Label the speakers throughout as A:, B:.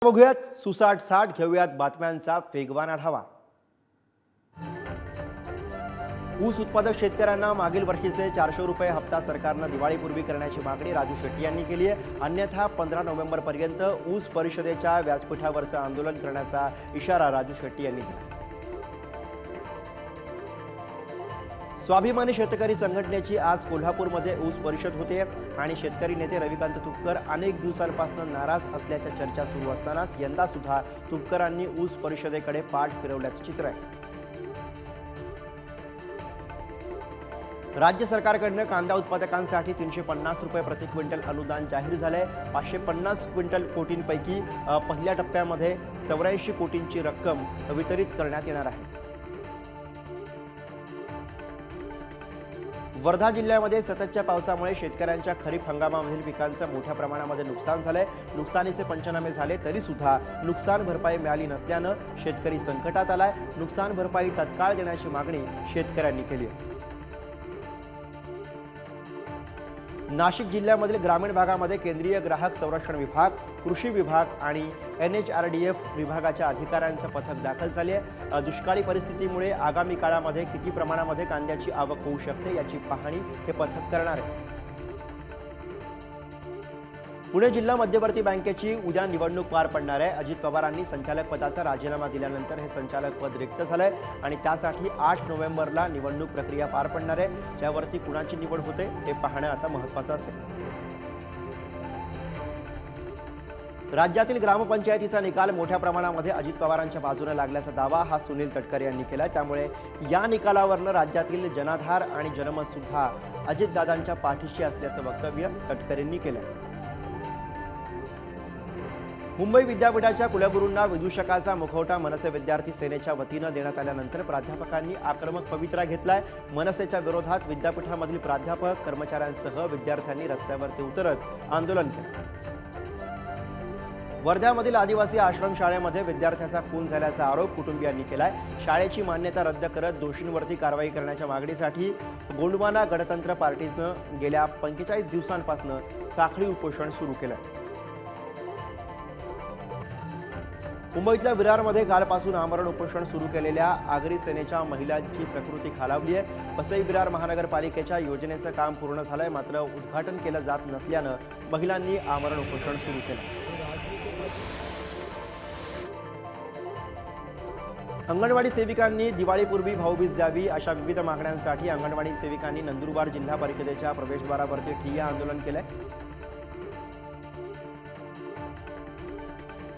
A: बघूयात सुसाट साठ घेऊयात बातम्यांचा वेगवान आढावा। ऊस उत्पादक शेतकऱ्यांना मागील वर्षीचे 400 रुपये हप्ता सरकारनं दिवाळीपूर्वी करण्याची मागणी राजू शेट्टी यांनी केली आहे। अन्यथा 15 नोव्हेंबरपर्यंत ऊस परिषदेच्या व्यासपीठावरचं आंदोलन करण्याचा इशारा राजू शेट्टी यांनी दिला। स्वाभिमानी शेतकरी संघटनेची आज कोल्हापूरमध्ये ऊस परिषद होते आणि शेतकरी नेते रविकांत तुपकर अनेक दिवसांपासून नाराज असल्याच्या चर्चा सुरू असतानाच यंदा सुद्धा तुपकरांनी ऊस परिषदेकडे पाठ फिरवल्याचं चित्र आहे। राज्य सरकारकडनं कांदा उत्पादकांसाठी 350 रुपये प्रति क्विंटल अनुदान जाहीर झालंय। 550 क्विंटल कोटींपैकी पहिल्या टप्प्यामध्ये 84 कोटींची रक्कम वितरित करण्यात येणार आहे। वर्धा जिल्ह्यामध्ये सततच्या पावसामुळे शेतकऱ्यांच्या खरीप हंगामामधील पिकांचं मोठ्या प्रमाणामध्ये नुकसान झालंय। नुकसानीचे पंचनामे झाले तरी सुद्धा नुकसान भरपाई मिळाली नसल्यानं शेतकरी संकटात आलाय। नुकसान भरपाई तत्काळ देण्याची मागणी शेतकऱ्यांनी केली आहे। नाशिक जिल्ह्यामधील ग्रामीण भागामध्ये केंद्रीय ग्राहक संरक्षण विभाग, कृषी विभाग आणि NHRDF विभागाच्या अधिकाऱ्यांचं पथक दाखल झाले आहे। दुष्काळी परिस्थितीमुळे आगामी काळामध्ये किती प्रमाणामध्ये कांद्याची आवक होऊ शकते याची पाहणी हे पथक करणार आहे। पुणे जिल्हा मध्यवर्ती बँकेची उद्या निवडणूक पार पडणार आहे। अजित पवारांनी संचालक पदाचा राजीनामा दिल्यानंतर हे संचालक पद रिक्त झालंय आणि त्यासाठी 8 नोव्हेंबरला निवडणूक प्रक्रिया पार पडणार आहे। त्यावरती कुणाची निवड होते हे पाहणं आता महत्त्वाचं असेल। राज्यातील ग्रामपंचायतीचा निकाल मोठ्या प्रमाणामध्ये अजित पवारांच्या बाजूने लागल्याचा दावा हा सुनील तटकरे यांनी केला। त्यामुळे या निकालावरनं राज्यातील जनाधार आणि जनमत सुद्धा अजितदादांच्या पाठीशी असल्याचं वक्तव्य तटकरेंनी केलं। मुंबई विद्यापीठाच्या कुलगुरूंना विदूषकाचा मुखवटा मनसे विद्यार्थी सेनेच्या वतीनं देण्यात आल्यानंतर प्राध्यापकांनी आक्रमक पवित्रा घेतलाय। मनसेच्या विरोधात विद्यापीठामधील प्राध्यापक, कर्मचाऱ्यांसह विद्यार्थ्यांनी रस्त्यावरती उतरत आंदोलन केलं। वर्ध्यामधील आदिवासी आश्रम शाळेमध्ये विद्यार्थ्याचा खून झाल्याचा आरोप कुटुंबियांनी केलाय। शाळेची मान्यता रद्द करत दोषींवरती कारवाई करण्याच्या मागणीसाठी गोंडवाना गणतंत्र पार्टीनं गेल्या 45 दिवसांपासून साखळी उपोषण सुरू केलं। मुंबईतल्या विरारमध्ये कालपासून आमरण उपोषण सुरू केलेल्या आगरी सेनेच्या महिलांची प्रकृती खालावली आहे। वसई विरार महानगरपालिकेच्या योजनेचं काम पूर्ण झालंय, मात्र उद्घाटन केलं जात नसल्यानं महिलांनी आमरण उपोषण सुरू केलं। अंगणवाडी सेविकांनी दिवाळीपूर्वी भाऊबीज द्यावी अशा विविध मागण्यांसाठी अंगणवाडी सेविकांनी नंदुरबार जिल्हा परिषदेच्या प्रवेशद्वारावरती ठिय्या आंदोलन केलंय।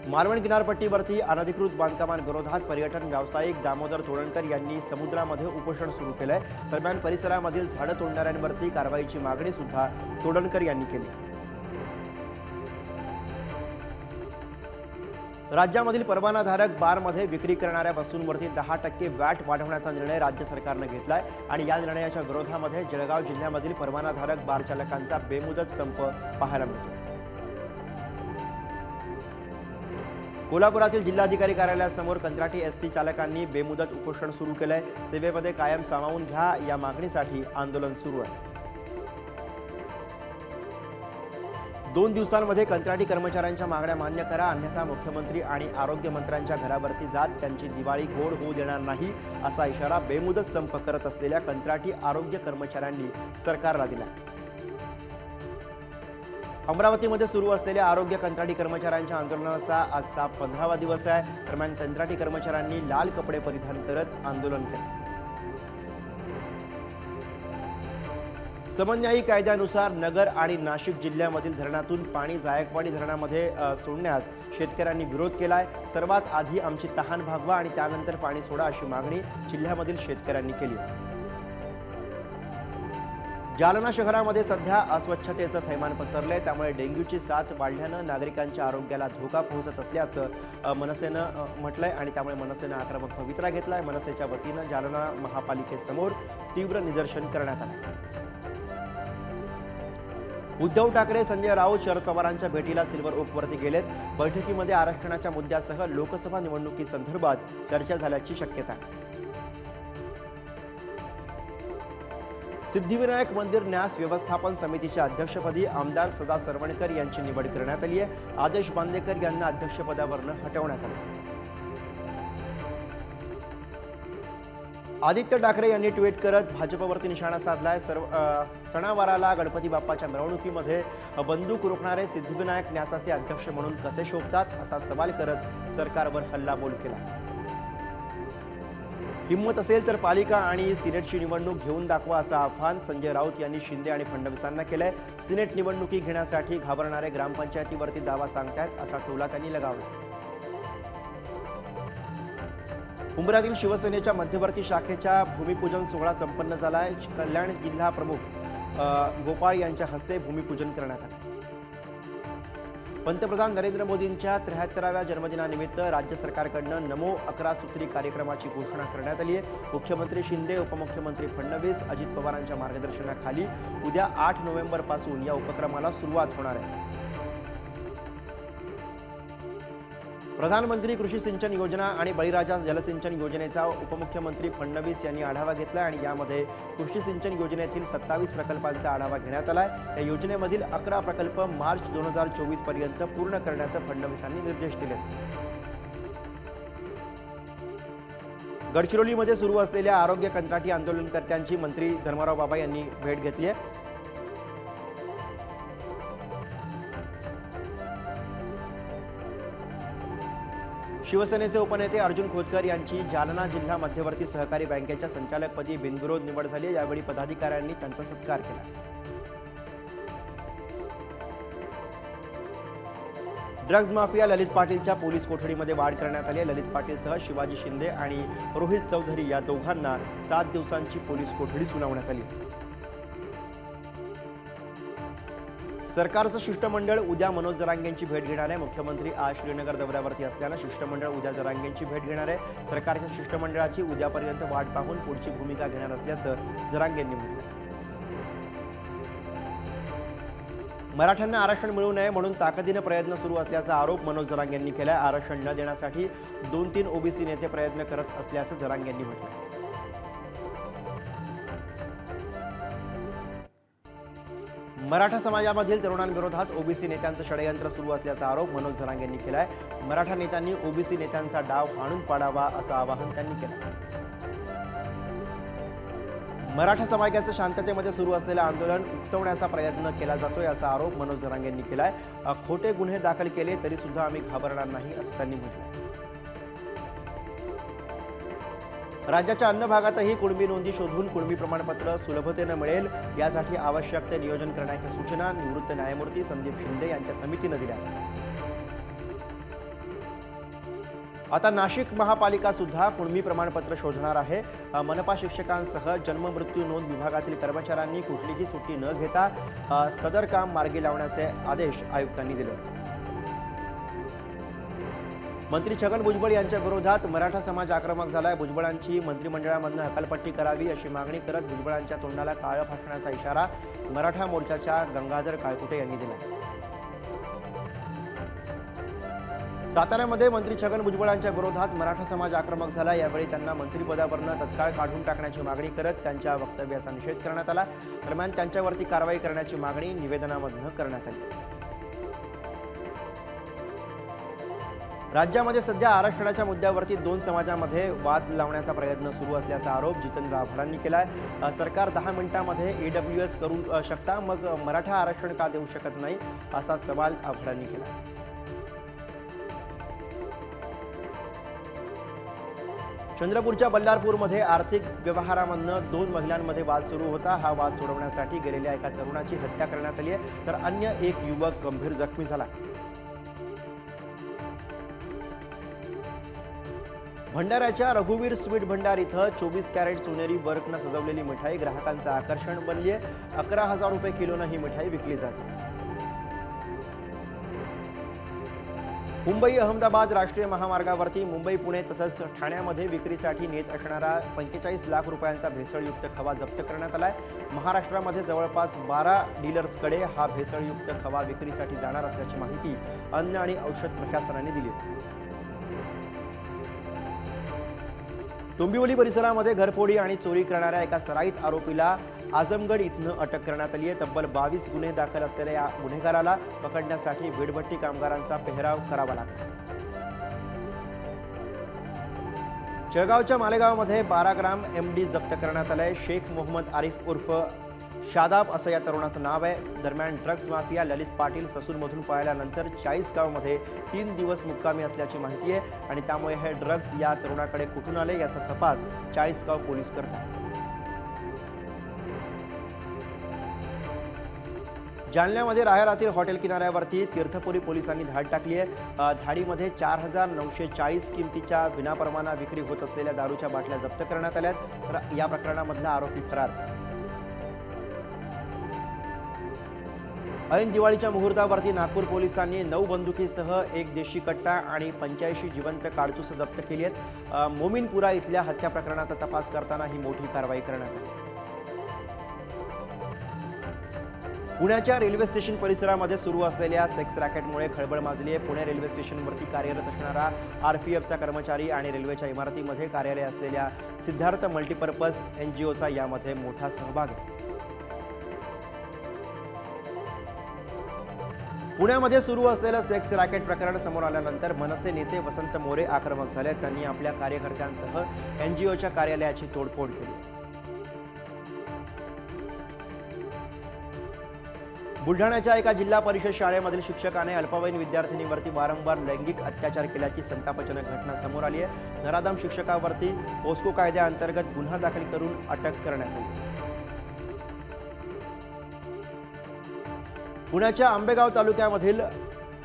A: मालवण किनारपट्टीवरती अनधिकृत बांधकामांविरोधात पर्यटन व्यावसायिक दामोदर तोडणकर यांनी समुद्रामध्ये उपोषण सुरू केलंय। दरम्यान परिसरामधील झाडं तोडणाऱ्यांवरती कारवाईची मागणी सुद्धा तोडणकर यांनी केली। राज्यामधील परवानाधारक बारमध्ये विक्री करणाऱ्या वस्तूंवरती 10% वॅट वाढवण्याचा निर्णय राज्य सरकारनं घेतलाय आणि या निर्णयाच्या विरोधामध्ये जळगाव जिल्ह्यामधील परवानाधारक बार चालकांचा बेमुदत संप पाहायला मिळतो। कोल्हापुरातील जिल्हाधिकारी कार्यालयासमोर कंत्राटी एसटी चालकांनी बेमुदत उपोषण सुरू केलंय। सेवेमध्ये कायम सामावून घ्या या मागणीसाठी आंदोलन सुरू आहे। 2 दिवसांमध्ये कंत्राटी कर्मचाऱ्यांच्या मागण्या मान्य करा, अन्यथा मुख्यमंत्री आणि आरोग्य मंत्र्यांच्या घरावरती जात त्यांची दिवाळी गोड होऊ देणार नाही असा इशारा बेमुदत संप करत असलेल्या कंत्राटी आरोग्य कर्मचाऱ्यांनी सरकारला दिला। अमरावतीमध्ये सुरू असलेल्या आरोग्य कंत्राटी कर्मचाऱ्यांच्या आंदोलनाचा आजचा 15वा दिवस आहे। दरम्यान कंत्राटी कर्मचाऱ्यांनी लाल कपडे परिधान करत आंदोलन केले। समन्यायी कायद्यानुसार नगर आणि नाशिक जिल्ह्यामधील धरणातून पाणी जायकवाडी धरणामध्ये सोडण्यास शेतकऱ्यांनी विरोध केलाय। सर्वात आधी आमची तहान भागवा आणि त्यानंतर पाणी सोडा अशी मागणी जिल्ह्यामधील शेतकऱ्यांनी केली। जालना शहरामध्ये सध्या अस्वच्छतेचं थैमान पसरलंय, त्यामुळे डेंग्यूची साथ वाढल्यानं नागरिकांच्या आरोग्याला धोका पोहोचत असल्याचं मनसेनं म्हटलंय आणि त्यामुळे मनसेनं आक्रमक पवित्रा घेतलाय। मनसेच्या वतीनं जालना महापालिकेसमोर तीव्र निदर्शन करण्यात आलं। उद्धव ठाकरे, संजय राऊत शरद पवारांच्या भेटीला सिल्वर ओकवरती गेलेत। बैठकीमध्ये आरक्षणाच्या मुद्द्यासह लोकसभा निवडणुकीसंदर्भात चर्चा झाल्याची शक्यता आहे। सिद्धिविनायक मंदिर न्यास व्यवस्थापन समितीच्या अध्यक्षपदी आमदार सदा सरवणकर यांची निवड करण्यात आली आहे। आदेश बांदेकर यांना अध्यक्षपदावरून हटवण्यात आले। आदित्य ठाकरे यांनी ट्विट करत भाजपवरती निशाणा साधलाय। सणावाराला गणपती बाप्पाच्या मिरवणुकीमध्ये बंदूक रोखणारे सिद्धिविनायक न्यासाचे अध्यक्ष म्हणून कसे शोभतात असा सवाल करत सरकारवर हल्लाबोल केला। हिम्मत असेल तर पालिका आणि सिनेटची निवडणूक घेऊन दाखवा असं आव्हान संजय राऊत यांनी शिंदे आणि फडणवीसांना केलंय। सिनेट निवडणुकी घेण्यासाठी घाबरणारे ग्रामपंचायतीवरती दावा सांगतायत असा टोला त्यांनी लगावला। उंबरातील शिवसेनेच्या मध्यवर्ती शाखेच्या भूमिपूजन सोहळा संपन्न झालाय। कल्याण जिल्हा प्रमुख गोपाळ यांच्या हस्ते भूमिपूजन करण्यात आले। पंतप्रधान नरेंद्र मोदींच्या 73व्या जन्मदिनानिमित्त राज्य सरकारकडून नमो 11 सूत्री कार्यक्रमाची घोषणा करण्यात आली आहे। मुख्यमंत्री शिंदे, उपमुख्यमंत्री फडणवीस, अजित पवारांच्या मार्गदर्शनाखाली उद्या 8 नोव्हेंबरपासून या उपक्रमाला सुरुवात होणार आहे। प्रधानमंत्री कृषी सिंचन योजना आणि बळीराजा जलसिंचन योजनेचा उपमुख्यमंत्री फडणवीस यांनी आढावा घेतला आणि यामध्ये कृषी सिंचन योजनेतील 27 प्रकल्पांचा आढावा घेण्यात आलाय। या योजनेमधील 11 प्रकल्प मार्च 2024 पर्यंत पूर्ण करण्याचे फडणवीसांनी निर्देश दिले। गडचिरोलीमध्ये सुरू असलेल्या आरोग्य कंत्राटी आंदोलनकर्त्यांची मंत्री धर्माराव बाबा यांनी भेट घेतली आहे। शिवसेनेचे उपनेते अर्जुन खोतकर यांची जालना जिल्हा मध्यवर्ती सहकारी बँकेच्या संचालकपदी बिनविरोध निवड झाली। यावेळी पदाधिकाऱ्यांनी त्यांचा सत्कार केला। ड्रग्ज माफिया ललित पाटीलच्या पोलीस कोठडीमध्ये वाढ करण्यात आली आहे। ललित पाटीलसह शिवाजी शिंदे आणि रोहित चौधरी या दोघांना 7 दिवसांची पोलीस कोठडी सुनावण्यात आली। सरकारचं शिष्टमंडळ उद्या मनोज जरांगेंची भेट घेणार आहे। मुख्यमंत्री आज श्रीनगर दौऱ्यावरती असल्यानं शिष्टमंडळ उद्या जरांगेंची भेट घेणार आहे। सरकारच्या शिष्टमंडळाची उद्यापर्यंत वाट पाहून पुढची भूमिका घेणार असल्याचं जरांगेंनी म्हटलं। मराठ्यांना आरक्षण मिळू नये म्हणून ताकदीने प्रयत्न सुरू असल्याचा आरोप मनोज जरांगेंनी केलाय। आरक्षण न देण्यासाठी 2-3 ओबीसी नेते प्रयत्न करत असल्याचं जरांगेंनी म्हटलं। मराठा समाजामधील तरुणांविरोधात ओबीसी नेत्यांचं षडयंत्र सुरू असल्याचा आरोप मनोज जरांगेंनी केलाय। मराठा नेत्यांनी ओबीसी नेत्यांचा डाव हाणून पाडावा असं आवाहन त्यांनी केलं। मराठा समाजाचं शांततेमध्ये सुरू असलेलं आंदोलन उकसवण्याचा प्रयत्न केला जातोय असा आरोप मनोज जरांगेंनी केलाय। खोटे गुन्हे दाखल केले तरी सुद्धा आम्ही घाबरणार नाही असं त्यांनी म्हटलं। राज्याच्या अन्य भागातही कुणबी नोंदी शोधून कुणबी प्रमाणपत्र सुलभतेने मिळेल यासाठी आवश्यक ते नियोजन करण्याच्या सूचना निवृत्त न्यायमूर्ती संदीप शिंदे यांच्या समितीने दिल्या। आता नाशिक महापालिका सुद्धा कुणबी प्रमाणपत्र शोधणार आहे। मनपा शिक्षकांसह जन्म मृत्यू नोंद विभागातील कर्मचाऱ्यांनी कुठलीही सुट्टी न घेता सदर काम मार्गी लावण्याचे आदेश आयुक्तांनी दिले। मंत्री छगन भुजबळ यांच्या विरोधात मराठा समाज आक्रमक झालाय। भुजबळांची मंत्रिमंडळामधून हकालपट्टी करावी अशी मागणी करत भुजबळांच्या तोंडाला काळं फासण्याचा इशारा मराठा मोर्चाच्या गंगाधर काळकुटे यांनी दिला। साताऱ्यामध्ये मंत्री छगन भुजबळांच्या विरोधात मराठा समाज आक्रमक झाला। यावेळी त्यांना मंत्रिपदावरून तत्काळ काढून टाकण्याची मागणी करत त्यांच्या वक्तव्याचा निषेध करण्यात आला। दरम्यान त्यांच्यावरती कारवाई करण्याची मागणी निवेदनामधून करण्यात आली। राज्यामध्ये सध्या आरक्षणाच्या मुद्द्यावरती 2 समाजांमध्ये वाद लावण्याचा प्रयत्न सुरू असल्याचा आरोप जितेंद्र आव्हाडांनी केलाय। सरकार 10 मिनिटांमध्ये ईडब्ल्यूएस करू शकता, मग मराठा आरक्षण का देऊ शकत नाही असा सवाल आव्हाडांनी केला। चंद्रपूरच्या बल्लारपूरमध्ये आर्थिक व्यवहारामधनं 2 महिलांमध्ये वाद सुरू होता। हा वाद सोडवण्यासाठी गेलेल्या एका तरुणाची हत्या करण्यात आली आहे, तर अन्य एक युवक गंभीर जखमी झाला। भंडाऱ्याच्या रघुवीर स्वीट भंडार इथं 24 कॅरेट सोनेरी वर्कनं सजवलेली मिठाई ग्राहकांचं आकर्षण बनली आहे। 11,000 रुपये किलोनं ही मिठाई विकली जाते। मुंबई अहमदाबाद राष्ट्रीय महामार्गावरती मुंबई पुणे तसंच ठाण्यामध्ये विक्रीसाठी नेत असणारा 45 लाख रुपयांचा भेसळयुक्त खवा जप्त करण्यात आलाय। महाराष्ट्रामध्ये जवळपास 12 डीलर्सकडे हा भेसळयुक्त खवा विक्रीसाठी जाणार असल्याची माहिती अन्न आणि औषध प्रशासनाने दिली। डोंबिवली परिसरामध्ये घरफोडी आणि चोरी करणाऱ्या एका सराईत आरोपीला आजमगड इथनं अटक करण्यात आली आहे। तब्बल 22 गुन्हे दाखल असलेल्या या गुन्हेगाराला पकडण्यासाठी वीटभट्टी कामगारांचा पेहराव करावा लागला। जळगावच्या मालेगावमध्ये 12 ग्राम MD जप्त करण्यात आलंय। शेख मोहम्मद आरिफ उर्फ शादाब असं या तरुणाचं नाव आहे। दरम्यान ड्रग्ज माफिया ललित पाटील ससूनमधून पळाल्यानंतर 40 गावमध्ये 3 दिवस मुक्कामी असल्याची माहिती आहे आणि त्यामुळे हे ड्रग्ज या तरुणाकडे कुठून आले याचा तपास 40 गाव पोलीस करतात। जालन्यामध्ये राहेरातील हॉटेल किनाऱ्यावरती तीर्थपुरी पोलिसांनी धाड टाकली आहे। धाडीमध्ये 4,940 किमतीच्या विनापरवाना विक्री होत असलेल्या दारूच्या बाटल्या जप्त करण्यात आल्या। तर या प्रकरणामधला आरोपी फरार। ऐन दिवाळीच्या मुहूर्तावरती नागपूर पोलिसांनी 9 बंदुकीसह 1 देशी कट्टा आणि 85 जिवंत काडतूस जप्त केली आहेत। मोमीनपुरा इथल्या हत्या प्रकरणाचा तपास करताना ही मोठी कारवाई करण्यात आली। पुण्याच्या रेल्वे स्टेशन परिसरामध्ये सुरू असलेल्या सेक्स रॅकेटमुळे खळबळ माजली आहे। पुणे रेल्वे स्टेशनवरती कार्यरत असणारा RPFचा कर्मचारी आणि रेल्वेच्या इमारतीमध्ये कार्यालय असलेल्या सिद्धार्थ मल्टीपर्पज NGOचा यामध्ये मोठा सहभाग आहे। पुण्यामध्ये सुरू असलेलं सेक्स रॅकेट प्रकरण समोर आल्यानंतर मनसे नेते वसंत मोरे आक्रमक झाले। त्यांनी आपल्या कार्यकर्त्यांसह NGOच्या कार्यालयाची तोडफोड केली। बुलढाण्याच्या एका जिल्हा परिषद शाळेमधील शिक्षकाने अल्पवयीन विद्यार्थिनीवरती वारंवार लैंगिक अत्याचार केल्याची संतापजनक घटना समोर आली आहे। नराधम शिक्षकावरती पोस्को कायद्याअंतर्गत गुन्हा दाखल करून अटक करण्यात आली। पुण्याच्या आंबेगाव तालुक्यामधील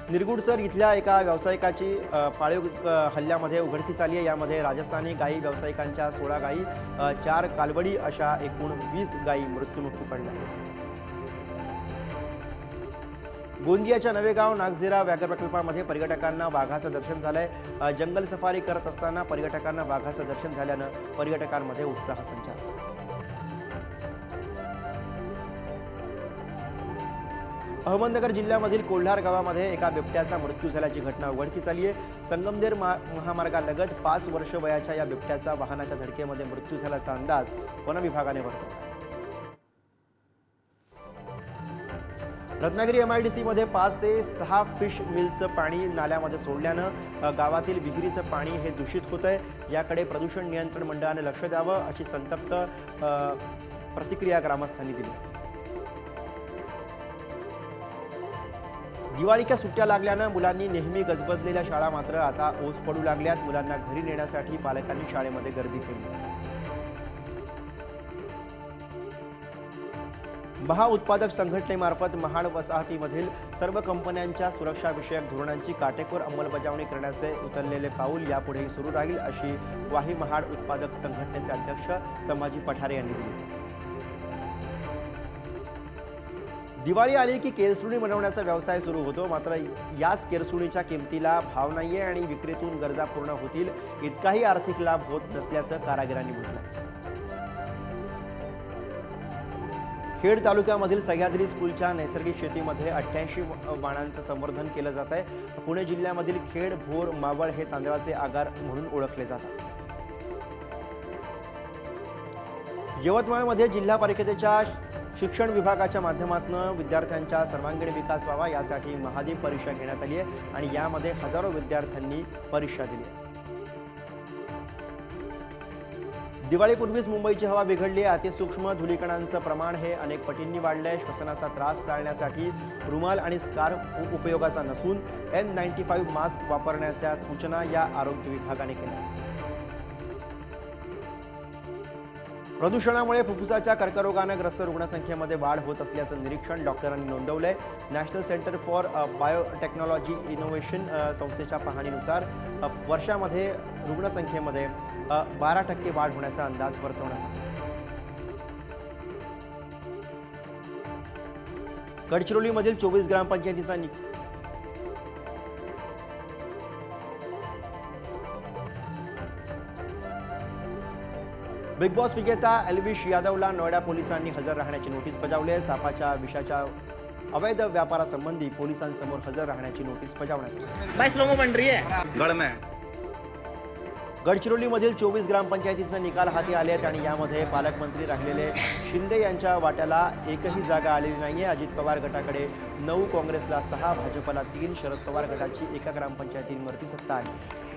A: निरगुडसर इथल्या एका व्यावसायिकाची पाळीव हल्ल्यामध्ये उघडकीस आली आहे। यामध्ये राजस्थानी गायी व्यावसायिकांच्या 16 गायी, 4 कालवडी अशा एकूण 20 गायी मृत्युमुखी पडल्या। गोंदियाच्या नवेगाव नागझिरा व्याघ्र प्रकल्पामध्ये पर्यटकांना वाघाचं दर्शन झालंय। जंगल सफारी करत असताना पर्यटकांना वाघाचं दर्शन झाल्यानं पर्यटकांमध्ये उत्साह संचार। अहमदनगर जिल्ह्यामधील कोल्हार गावामध्ये एका बिबट्याचा मृत्यू झाल्याची घटना उघडकीस आली आहे। संगमनेर महामार्गालगत 5 वर्ष वयाच्या या बिबट्याचा वाहनाच्या धडकेमध्ये मृत्यू झाल्याचा अंदाज वन विभागाने वर्तवला। रत्नागिरी MIDC मध्ये 5 ते 6 फिश मिलचं पाणी नाल्यामध्ये सोडल्यानं गावातील विहिरीचं पाणी हे दूषित होत आहे। याकडे प्रदूषण नियंत्रण मंडळाने लक्ष द्यावं अशी संतप्त प्रतिक्रिया ग्रामस्थांनी दिली। दिवाळीच्या सुट्ट्या लागल्यानं मुलांनी नेहमी गजबजलेल्या शाळा मात्र आता ओस पडू लागल्यात। मुलांना घरी नेण्यासाठी पालकांनी शाळेमध्ये गर्दी केली। महाउत्पादक संघटनेमार्फत महाड वसाहतीमधील सर्व कंपन्यांच्या सुरक्षाविषयक धोरणांची काटेकोर अंमलबजावणी करण्याचे उचललेले पाऊल यापुढेही सुरू राहील अशी ग्वाही महाड उत्पादक संघटनेचे अध्यक्ष संभाजी पठारे यांनी दिली। दिवाळी आली की केरसुणी बनवण्याचा व्यवसाय सुरू होतो, मात्र याच केरसुणीच्या किमतीला भाव नाहीये आणि विक्रीतून गरजा पूर्ण होतील इतकाही आर्थिक लाभ होत नसल्याचं कारागिरांनी म्हटलंय। खेड तालुक्यामधील सह्याद्री स्कूलच्या नैसर्गिक शेतीमध्ये 88 वाणांचं संवर्धन केलं जात आहे। पुणे जिल्ह्यामधील खेड, भोर, मावळ हे तांदळाचे आगार म्हणून ओळखले जातात। यवतमाळमध्ये जिल्हा परिषदेच्या शिक्षण विभागाच्या माध्यमातून विद्यार्थ्यांचा सर्वांगीण विकास व्हावा यासाठी महादीप परीक्षा घेण्यात आली आहे आणि यामध्ये हजारो विद्यार्थ्यांनी परीक्षा दिली आहे। दिवाळीपूर्वीच मुंबईची हवा बिघडली आहे। अतिसूक्ष्म धुलीकणांचं प्रमाण हे अनेक पटींनी वाढलंय। श्वसनाचा त्रास टाळण्यासाठी रुमाल आणि स्कार्फ उपयोगाचा नसून N95 मास्क वापरण्याच्या सूचना या आरोग्य विभागाने केल्या। प्रदूषणामुळे फुफ्फुसाच्या कर्करोगाने ग्रस्त रुग्णसंख्येमध्ये वाढ होत असल्याचं निरीक्षण डॉक्टरांनी नोंदवलंय। National centre for biotechnology innovation संस्थेच्या पाहणीनुसार वर्षामध्ये रुग्णसंख्येमध्ये 12% वाढ होण्याचा अंदाज वर्तवण्यात आला। गडचिरोलीमधील 24 ग्रामपंचायतीचा बिग बॉस विजेता एल्विश यादवला नोएडा पोलिसांनी हजर राहण्याची नोटीस बजावली आहे। सापाच्या विषाच्या अवैध व्यापारासंबंधी पोलिसांसमोर हजर राहण्याची नोटीस बजावण्यात आली।
B: भाई स्लोमो बन रही है
C: गढ़ में
A: गडचिरोलीमधील 24 ग्रामपंचायतींचे निकाल हाती आले आहेत आणि यामध्ये पालकमंत्री राहिलेले शिंदे यांच्या वाट्याला एकही जागा आलेली नाहीये. अजित पवार गटाकडे 9, काँग्रेसला 6, भाजपला 3, शरद पवार गटाची एका ग्रामपंचायतींवरती सत्ता आहे.